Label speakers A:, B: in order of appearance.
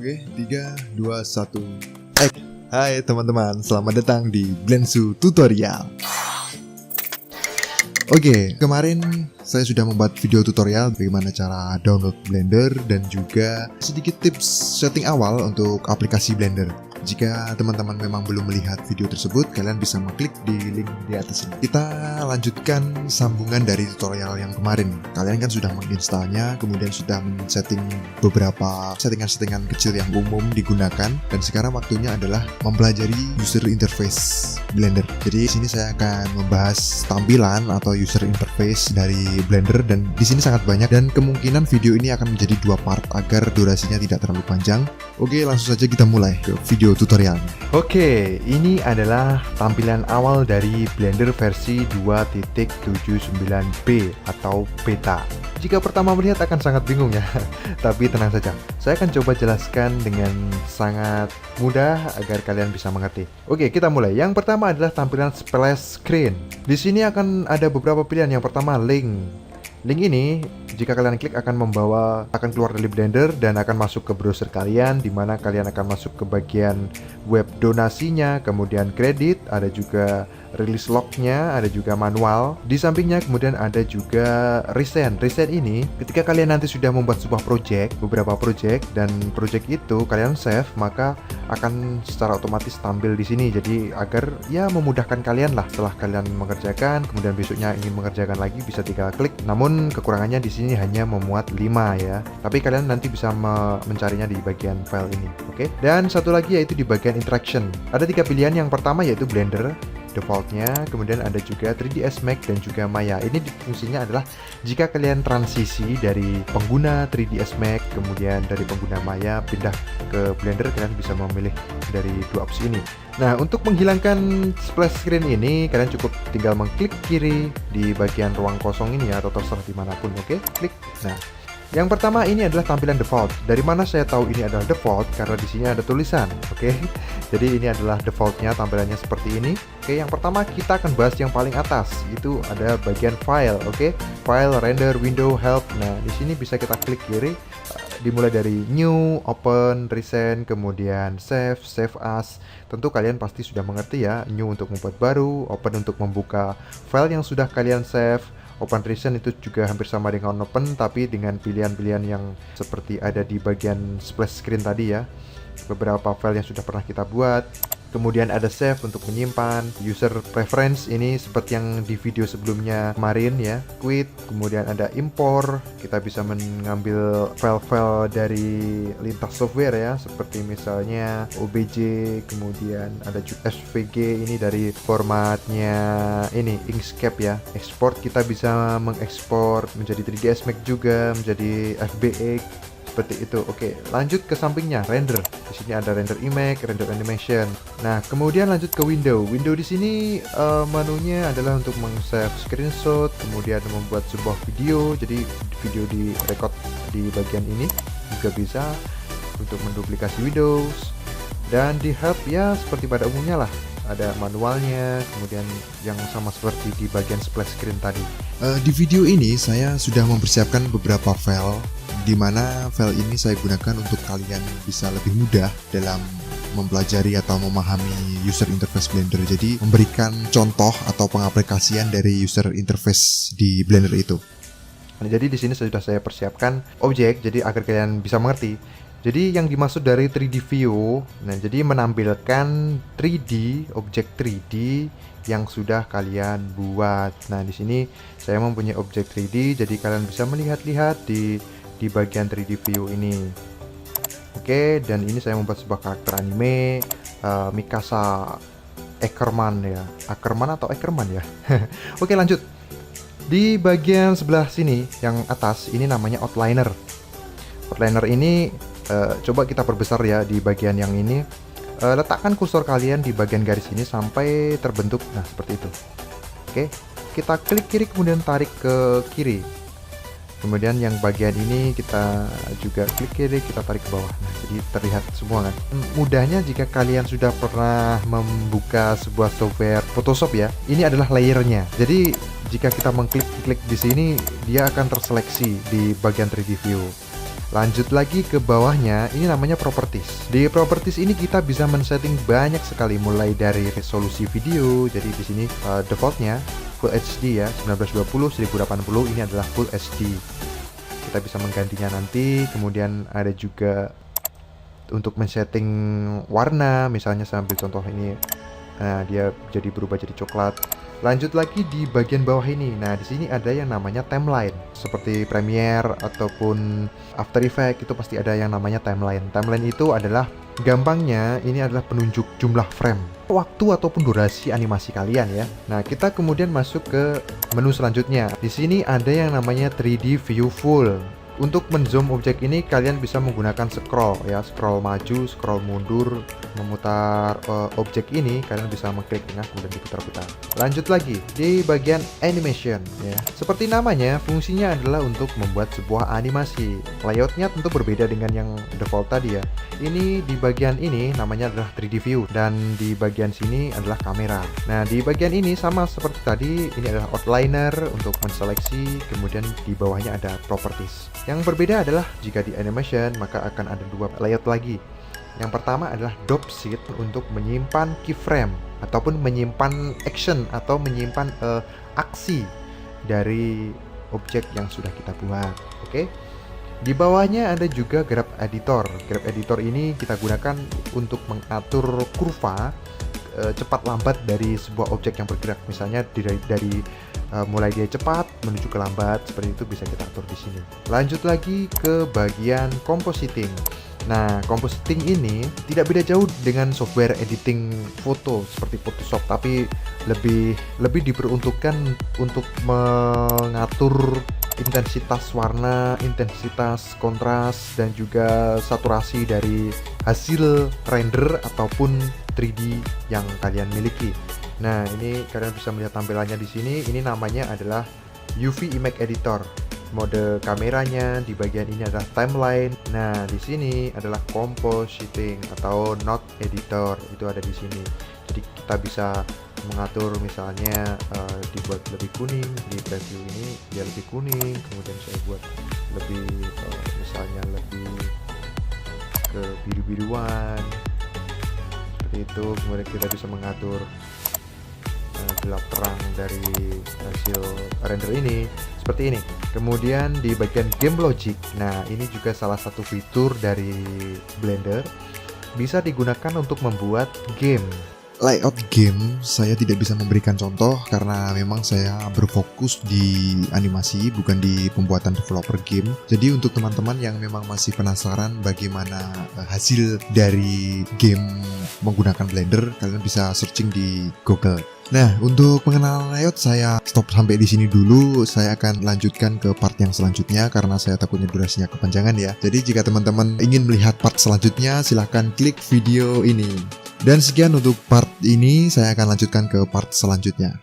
A: Oke, 3, 2, 1. Hai teman-teman, selamat datang di Blendsu Tutorial. Oke, kemarin saya sudah membuat video tutorial bagaimana cara download Blender dan juga sedikit tips setting awal untuk aplikasi Blender. Jika teman-teman memang belum melihat video tersebut, kalian bisa mengklik di link di atas ini. Kita lanjutkan sambungan dari tutorial yang kemarin. Kalian kan sudah menginstalnya, kemudian sudah men-setting beberapa settingan-settingan kecil yang umum digunakan, dan sekarang waktunya adalah mempelajari user interface Blender. Jadi di sini saya akan membahas tampilan atau user interface dari Blender, dan di sini sangat banyak dan kemungkinan video ini akan menjadi dua part agar durasinya tidak terlalu panjang. Oke, langsung saja kita mulai ke video tutorialnya. Oke, ini adalah tampilan awal dari Blender versi 2.79b atau beta. Jika pertama melihat akan sangat bingung ya, tapi tenang saja. Saya akan coba jelaskan dengan sangat mudah agar kalian bisa mengerti. Oke, kita mulai. Yang pertama adalah tampilan splash screen. Di sini akan ada beberapa pilihan. Yang pertama, link. Link ini jika kalian klik akan keluar dari Blender dan akan masuk ke browser kalian, di mana kalian akan masuk ke bagian web donasinya, kemudian kredit, ada juga release lognya, ada juga manual. Di sampingnya kemudian ada juga recent. Recent ini ketika kalian nanti sudah membuat sebuah beberapa project, dan project itu kalian save, maka akan secara otomatis tampil di sini. Jadi agar ya memudahkan kalian lah setelah kalian mengerjakan, kemudian besoknya ingin mengerjakan lagi bisa tinggal klik. Namun kekurangannya di sini hanya memuat 5 ya. Tapi kalian nanti bisa mencarinya di bagian file ini. Oke. Dan satu lagi yaitu di bagian interaction. Ada 3 pilihan. Yang pertama yaitu Blender defaultnya, kemudian ada juga 3ds Max dan juga Maya. Ini fungsinya adalah jika kalian transisi dari pengguna 3ds Max kemudian dari pengguna Maya pindah ke Blender, kalian bisa memilih dari dua opsi ini. Nah, untuk menghilangkan splash screen ini kalian cukup tinggal mengklik kiri di bagian ruang kosong ini ya, atau terserah dimanapun. Oke, klik. Nah, yang pertama ini adalah tampilan default. Dari mana saya tahu ini adalah default? Karena di sini ada tulisan. Oke. Jadi ini adalah defaultnya, tampilannya seperti ini. Oke, yang pertama kita akan bahas yang paling atas. Itu ada bagian file. Oke. File, render, window, help. Nah, di sini bisa kita klik kiri. Dimulai dari new, open, recent, kemudian save, save as. Tentu kalian pasti sudah mengerti ya. New untuk membuat baru, open untuk membuka file yang sudah kalian save. Open recent itu juga hampir sama dengan open, tapi dengan pilihan-pilihan yang seperti ada di bagian splash screen tadi ya. Beberapa file yang sudah pernah kita buat. Kemudian ada save untuk menyimpan. User preference ini seperti yang di video sebelumnya kemarin ya. Quit. Kemudian ada import. Kita bisa mengambil file-file dari lintas software ya, seperti misalnya OBJ. Kemudian ada juga SVG, ini dari formatnya ini Inkscape ya. Export, kita bisa mengekspor menjadi 3ds Max juga, menjadi FBX. Seperti itu. Oke, lanjut ke sampingnya, render. Di sini ada render image, render animation. Nah, kemudian lanjut ke window. Window di sini menunya adalah untuk meng-save screenshot, kemudian membuat sebuah video. Jadi video di record di bagian ini juga bisa untuk menduplikasi Windows. Dan di help ya seperti pada umumnya lah. Ada manualnya, kemudian yang sama seperti di bagian splash screen tadi. Di video ini saya sudah mempersiapkan beberapa file, di mana file ini saya gunakan untuk kalian bisa lebih mudah dalam mempelajari atau memahami user interface Blender. Jadi memberikan contoh atau pengaplikasian dari user interface di Blender itu. Nah, jadi di sini sudah saya persiapkan objek, jadi agar kalian bisa mengerti. Jadi yang dimaksud dari 3D view, nah jadi menampilkan 3D, objek 3D yang sudah kalian buat. Nah, di sini saya mempunyai objek 3D, jadi kalian bisa melihat-lihat di bagian 3D view ini. Oke, dan ini saya membuat sebuah karakter anime Mikasa Ackerman ya. Ackerman atau Ackerman ya. Oke, lanjut. Di bagian sebelah sini yang atas ini namanya outliner. Outliner ini coba kita perbesar ya di bagian yang ini. Letakkan kursor kalian di bagian garis ini sampai terbentuk. Nah, seperti itu. Oke, kita klik kiri kemudian tarik ke kiri. Kemudian yang bagian ini kita juga klik kiri, kita tarik ke bawah. Nah, jadi terlihat semua kan. Mudahnya jika kalian sudah pernah membuka sebuah software Photoshop ya, ini adalah layernya. Jadi jika kita mengklik di sini, dia akan terseleksi di bagian 3D view. Lanjut lagi ke bawahnya, ini namanya properties. Di properties ini kita bisa men-setting banyak sekali, mulai dari resolusi video. Jadi di sini defaultnya Full HD ya, 1920 1080 ini adalah Full HD. Kita bisa menggantinya nanti. Kemudian ada juga untuk men-setting warna, misalnya saya ambil contoh ini. Nah, dia jadi berubah jadi coklat. Lanjut lagi di bagian bawah ini. Nah, di sini ada yang namanya timeline. Seperti Premiere ataupun After Effects itu pasti ada yang namanya timeline. Timeline itu adalah, gampangnya ini adalah penunjuk jumlah frame, waktu ataupun durasi animasi kalian ya. Nah, kita kemudian masuk ke menu selanjutnya. Di sini ada yang namanya 3D View Full. Untuk menzoom objek ini kalian bisa menggunakan scroll ya, scroll maju, scroll mundur, memutar objek ini kalian bisa mengklik tengah kemudian diputar-putar. Lanjut lagi di bagian animation ya. Seperti namanya, fungsinya adalah untuk membuat sebuah animasi. Layoutnya tentu berbeda dengan yang default tadi ya. Ini di bagian ini namanya adalah 3D view dan di bagian sini adalah kamera. Nah, di bagian ini sama seperti tadi, ini adalah outliner untuk menseleksi, kemudian di bawahnya ada properties. Yang berbeda adalah jika di animation maka akan ada dua layout lagi. Yang pertama adalah drop sheet untuk menyimpan keyframe ataupun menyimpan action atau menyimpan aksi dari objek yang sudah kita buat. Oke. Di bawahnya ada juga graph editor. Graph editor ini kita gunakan untuk mengatur kurva cepat lambat dari sebuah objek yang bergerak. Misalnya dari mulai dia cepat menuju ke lambat, seperti itu bisa kita atur di sini. Lanjut lagi ke bagian compositing. Nah, compositing ini tidak beda jauh dengan software editing foto seperti Photoshop, tapi lebih diperuntukkan untuk mengatur intensitas warna, intensitas kontras, dan juga saturasi dari hasil render ataupun 3D yang kalian miliki. Nah, ini kalian bisa melihat tampilannya di sini. Ini namanya adalah UV Image Editor. Mode kameranya di bagian ini adalah timeline. Nah, di sini adalah compositing atau node editor. Itu ada di sini. Jadi kita bisa mengatur misalnya dibuat lebih kuning. Di preview ini dia lebih kuning. Kemudian saya buat lebih misalnya lebih ke biru-biruan. Seperti itu. Kemudian kita bisa mengatur gelap terang dari hasil render ini seperti ini. Kemudian di bagian game logic, nah ini juga salah satu fitur dari Blender, bisa digunakan untuk membuat game.
B: Layout game saya tidak bisa memberikan contoh karena memang saya berfokus di animasi bukan di pembuatan developer game. Jadi untuk teman-teman yang memang masih penasaran bagaimana hasil dari game menggunakan Blender, kalian bisa searching di Google. Nah, untuk pengenalan layout saya stop sampai di sini dulu. Saya akan lanjutkan ke part yang selanjutnya karena saya takutnya durasinya kepanjangan ya. Jadi jika teman-teman ingin melihat part selanjutnya, silahkan klik video ini. Dan sekian untuk part ini, saya akan lanjutkan ke part selanjutnya.